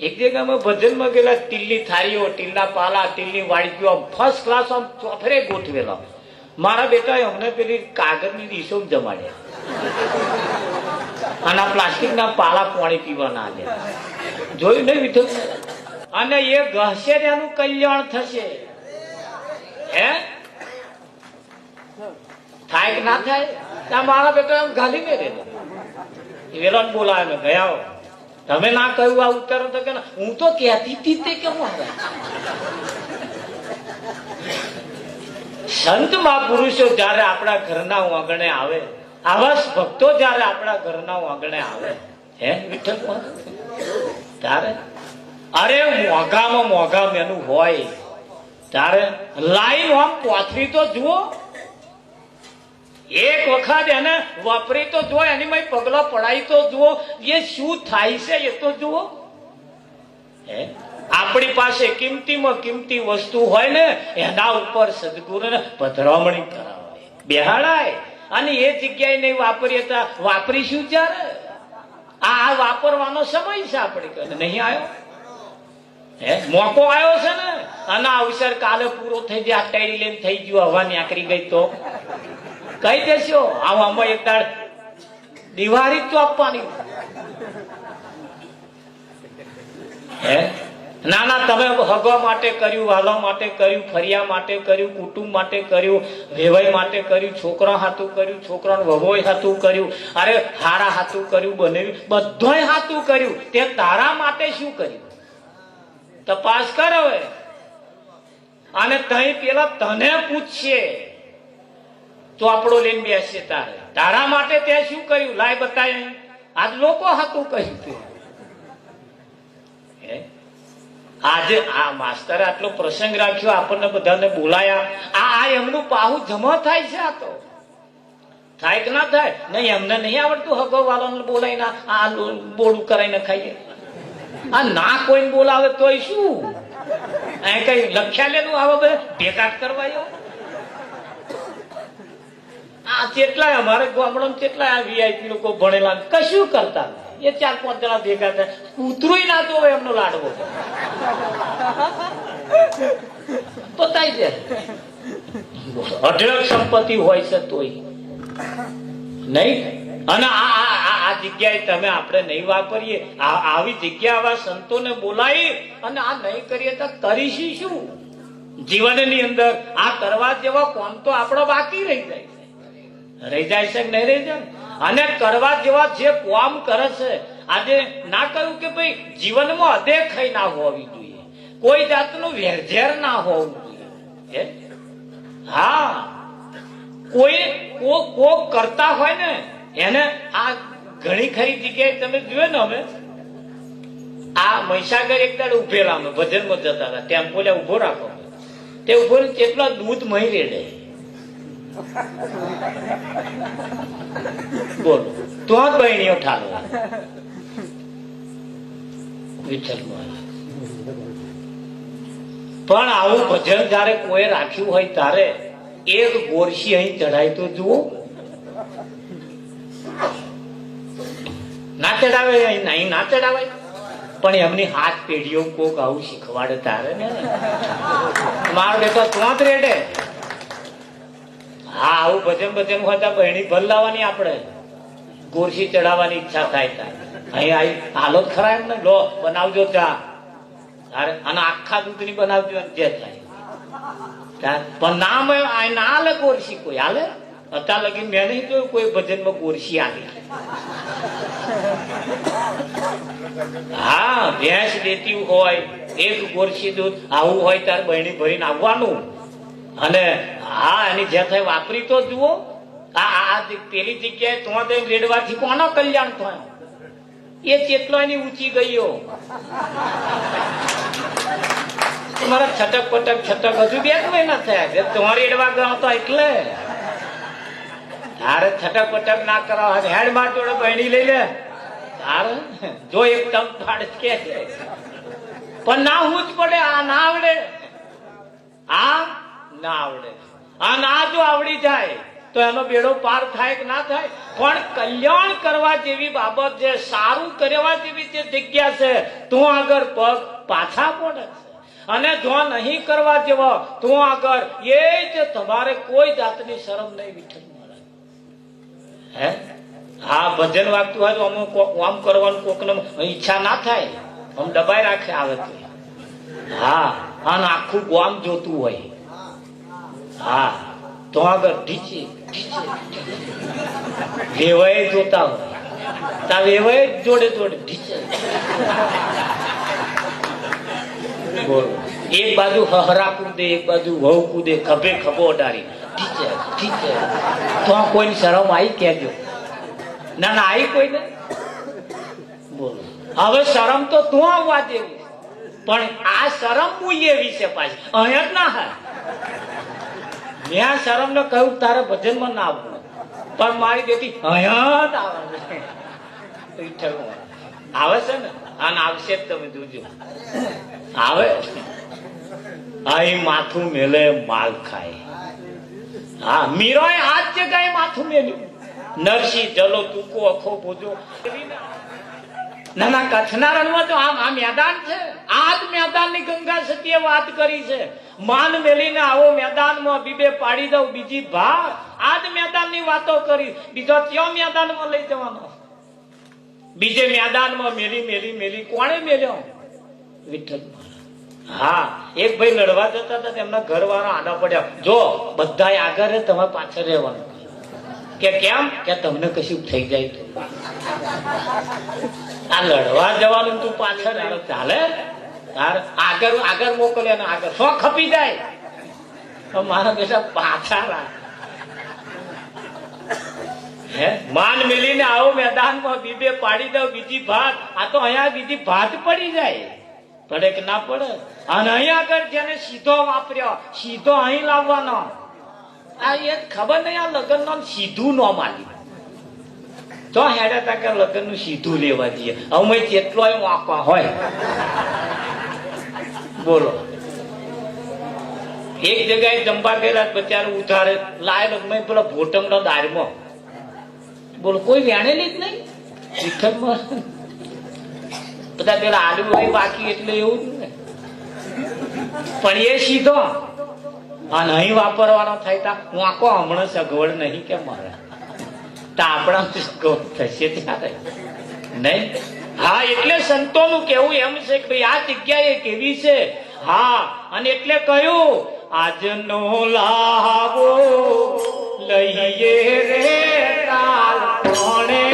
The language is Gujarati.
એક જગ્યામાં ભજનમાં ગયેલા, ટીલની થાળીઓ, ટીલના પાલા, ટીલની વાડકીઓ ફર્સ્ટ ક્લાસ આમ ચોફરે ગોઠવેલા. મારા બેટા અમને પેલી કાગળની ડીશો જમાડ્યા અને પ્લાસ્ટિકના પાલા પાણી પીવાના આલે. જોયું નહીં વિઠ્ઠલ? અને એ ઘસે એનું કલ્યાણ થશે. હે થાય કે ના થાય? ત્યાં મારા બેટા એમ ગાલી નહીં રહેલા. વેલો બોલાવે ગયા, તમે ના કહ્યું આ ઉત્તર તો કે હું તો કહેતી હતી તે કેમ આવે? સંત મહાપુરુષો જયારે આપણા ઘરના આંગણે આવે, આવા ભક્તો જયારે આપણા ઘરના આંગણે આવે, હે વિઠ્ઠલ, ત્યારે અરે મોઘામાં મોઘા મેનું હોય ત્યારે લાઈન આમ પોથરી તો જુઓ, એક વખત એને વાપરી તો જુઓ, એની માં પગલા પડાય તો જુઓ, એ શું થાય છે એ તો જુઓ. હે આપણી પાસે કિંમતીમાં કિંમતી વસ્તુ હોય ને, એના ઉપર સદગુરુને પધરામણી કરાવાય, બેહાડાય. અને એ જગ્યાએ નહીં વાપરીએ તો વાપરીશું ત્યારે? આ વાપરવાનો સમય છે આપણે, નહીં આવ્યો? હે મોકો આવ્યો છે ને, અને અવસર કાલે પૂરો થઈ જાય, આ ટાઈડી લઈને થઈ ગયું, હવા નીકળી ગઈ તો કઈ દેશો આમાં એક દાડ દિવાળી તો આપવાની. હે ના ના, તમે હગવા માટે કર્યું, વાલા માટે કર્યું, ફરિયા માટે કર્યું, કુટુંબ માટે કર્યું, વેવાઈ માટે કર્યું, છોકરા હાથું કર્યું, છોકરાનું વગોય હાથું કર્યું, અરે હારા હાથું કર્યું, બનાવ્યું, બધોય હાથું કર્યું, તે તારા માટે શું કર્યું? તપાસ કર હવે. અને તઈ પેલા તને પૂછશે તો આપણો લઈને બેસે, તારે તારા માટે તે શું કર્યું? લાય બતાય. આજ લોકો હાથું કહ્યું તે. આજે આ માસ્તરે આટલો પ્રસંગ રાખ્યો, આપણને બધાને બોલાયા, આ એમનું પાહુ જમા થાય છે. આ તો થાય કે ના થાય? નહીં, એમને નહીં આવડતું હગો વાળાને બોલાવીને આ બોલું કરાવીને ખાઈએ. આ ના કોઈને બોલાવે તોય શું? કઈ લખ્યા લેલું આવા બધા ભેગા કરવાયો? આ કેટલાય અમારે ગામડામાં કેટલાય વીઆઈપી લોકો ભણેલા કશું કરતા, એ 4-5 જણા ભેગા થાય, કૂતરું ના તો એમનો લાડવો તો થાય છે. અઢળક સંપત્તિ હોય છે તોય નહીં. અને આ જગ્યાએ તમે આપણે નહીં વાપરીએ, આવી જગ્યા આવા સંતોને બોલાવી અને આ નહીં કરીએ તો કરીશું શું? જીવનની અંદર આ કરવા જેવા કોમ તો આપણો બાકી રહી જાય છે. રહી જાય છે કે નહીં રહી જાય? અને કરવા જેવા જે કોમ કરે છે, આજે ના કહ્યું કે ભાઈ જીવનમાં અદેખાઈ ના હોવી જોઈએ, કોઈ જાતનું વેરઝેર ના હોવું જોઈએ. હા, કોઈ કોક કરતા હોય ને એને આ ઘણી ખરી જગ્યાએ તમે જોયો ને, અમે આ મહીસાગર એક દાડે ઉભેલા, અમે ભજનમાં જતા હતા, ત્યાં બોલ્યા ઉભો રાખો, તે ઉભો કેટલા દૂધ મહી રેડે. બોલો તો બહેણીઓ ઠાલો વિઠ્ઠલ. પણ આવું ભજન જયારે કોઈ રાખ્યું હોય ત્યારે એક ગોરસી અહીં ચડાય તો જુઓ. ના ચડાવે અહીં, ના ચડાવાય, પણ એમની હાથ પેઢીઓ કોક આવું શીખવાડે તારે ને. મારો બેટો ત્રણ રેડે. હા, આવું ભજન હોય તો બહેણી ભલ લાવવાની, આપણે ગોરસી ચડાવવાની ઈચ્છા થાય ત્યાં અહીં આવી હાલો ખરા એમ ને, લો બનાવજો ચા, અને આખા દૂધની બનાવજો જે થાય. પણ ના હાલે ગોરસી કોઈ હાલે? અત્યાર લગી મેં નહીં જોયું કોઈ ભજનમાં ગોરસી આવી. હા, ભેંસ દેતી હોય, એક ગોરસી દૂધ આવું હોય ત્યારે બહેણી ભરીને આવવાનું. અને હા, એની જે થાય વાપરી તો જુઓ. આ પેલી જગ્યાએ તો રેડવાથી કોનો કલ્યાણ થયો? એ ચેટલો એની ઊંચી ગયો. તમારા છટક પટક હજુ 2 મહિના થયા, તમારે રેડવા ગયો તો એટલે તારે છટક પટક ના કરાવ. હેડ માર જોડે બહેણી લઈ લે તારે, જો એક તમ પાડે કે પણ ના હું જ પડે. આ ના આવડે, આ ના આવડે. આ ના જો આવડી જાય તો એનો બેડો પાર થાય કે ના થાય? પણ કલ્યાણ કરવા જેવી બાબત છે, સારું કરવા જેવી જે જગ્યા છે, તું આગળ પગ પાછા પડે છે. અને જો નહીં કરવા જેવો તું આગળ, એ જ તમારે કોઈ જાતની શરમ નહીં વિઠ્ઠલ મહારાજ. હે હા, ભજન વાગતું હોય તો અમુક આમ કરવાનું કોકને ઈચ્છા ના થાય, આમ દબાઈ રાખે આવે તો. હા, અને આખું ગામ જોતું હોય. હા, તો આગળ ઢીચે વેવાય જોતા હોય, તા વેવાય જોડે જોડે ઢીચે. બોલો, એક બાજુ હહરા કૂદે, એક બાજુ વહુ કૂદે, ખભે ખભો અડાડી ઢીચે ઢીચે. તો કોઈની શરમ આવી કેજો? ના ના, આવી કોઈ ને. બોલો, હવે શરમ તો તું આવવા દેવી, પણ આ શરમ હું એવી છે પાછી અહીંયા જ ના હા. મેં આ શરમ ને કહ્યું તારે ભજનમાં ના આવવું, પણ મારી બેટી અહીંયા જ આવે છે ને, અને આવશે જ, તમે જોજો આવે. હા, એ માથું મેલે માલ ખાય. હા, મીરાએ આ જ જગ્યાએ માથું મેલ્યું. નરસિંહ જલો ટૂંકો અખો બોજો. ના ના, કચ્છના રણમાં તો આ મેદાન છે. આ જ મેદાનની ગંગા સતીએ વાત કરી છે. માન મેલીને આવો મેદાનમાં બીબે પાડી દઉં બીજી ભાગ. આ જ મેદાનની વાતો કરી. બીજો કયો મેદાનમાં લઈ જવાનો? બીજે મેદાનમાં મેલી કોણે મેલ્યો? વિઠ્ઠલ. હા, એક ભાઈ લડવા જતા હતા, તેમના ઘરવાળા આડા પડ્યા, જો બધા આગળ તમારે પાછળ રહેવાનું. કે કેમ? કે તમને કશું થઈ જાય તો. આ લડવા જવાનું તું પાછળ ચાલે? આગળ આગળ મોકલે ને આગળ સો ખપી જાય તો મારા બેટા પાછા રાખ. હે, માન મેલીને આવો મેદાનમાં બીબે પાડી દઉં બીજી ભાત. આ તો અહીંયા બીજી ભાત પડી જાય, પડે કે ના પડે? અને અહીંયા આગળ જેને સીધો વાપર્યો, સીધો અહીં લાવવાનો. આ એ ખબર નહીં, આ લગ્ન નો સીધું ન માલી તો હેડા ટકા લગ્ન નું સીધું લેવા જઈએ. અમે જેટલો વાંકવા હોય. બોલો, એક જગ્યાએ જંબા ગયેલા, બચારું ઉધારે લાયેલો પેલા ભોટંગનો દારમાં. બોલો, કોઈ વેણેલી જ નહીં વિઠ્ઠલમાં. બધા પેલા આલુ હોય બાકી, એટલે એવું જ ને. પણ એ સીધો અને અહીં વાપરવાનો થાય તા વાંકો હમણાં સગવડ નહીં કે મારે તો આપણા સગવડ થશે ત્યારે નહીં. હા, એટલે સંતોનું કેવું એમ છે કે ભાઈ આ જગ્યા એ કેવી છે. હા, અને એટલે કહ્યું આજનો લાવો લઈએ રે તાલ કોણે